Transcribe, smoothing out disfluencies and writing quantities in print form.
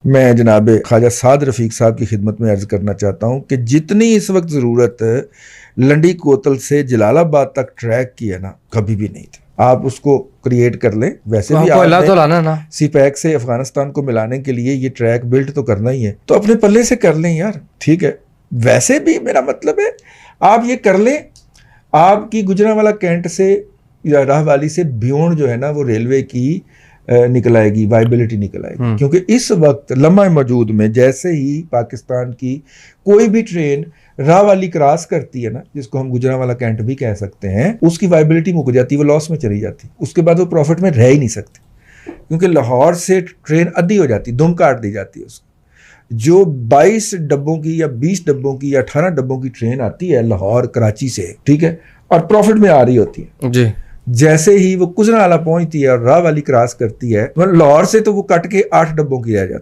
मैं जनाब ख्वाजा साद रफ़ीक साहब की खिदमत में अर्ज़ करना चाहता हूँ कि जितनी इस वक्त ज़रूरत लंडी कोतल से जलालाबाद तक ट्रैक की है ना, कभी भी नहीं थी। आप उसको क्रिएट कर लें। वैसे भी आपने तो लाना ना सीपैक से अफगानिस्तान को मिलाने के लिए ये ट्रैक बिल्ड तो करना ही है, तो अपने पल्ले से कर लें यार, ठीक है। वैसे भी मेरा मतलब है आप ये कर लें, आपकी गुजरांवाला कैंट से या राहवाली से बियोंड जो है ना वो रेलवे की निकल आएगी, वाइबिलिटी निकल आएगी। क्योंकि इस वक्त लम्हा मौजूद में जैसे ही पाकिस्तान की कोई भी ट्रेन राहवाली क्रॉस करती है ना, जिसको हम गुजरांवाला कैंट भी कह सकते हैं, उसकी वाइबिलिटी मुक जाती है, वो लॉस में चली जाती, उसके बाद वो प्रॉफिट में रह ही नहीं सकती। क्योंकि लाहौर से ट्रेन अद्धी हो जाती, दुम काट दी जाती है उसको। जो 22 डब्बों की या 20 डब्बों की या 18 डब्बों की ट्रेन आती है लाहौर कराची से, ठीक है, और प्रॉफिट में आ रही होती है जी, जैसे ही वो गुजरांवाला पहुंचती है और राहवाली क्रॉस करती है, लाहौर से तो वो कट के 8 डब्बों की रह जाती है।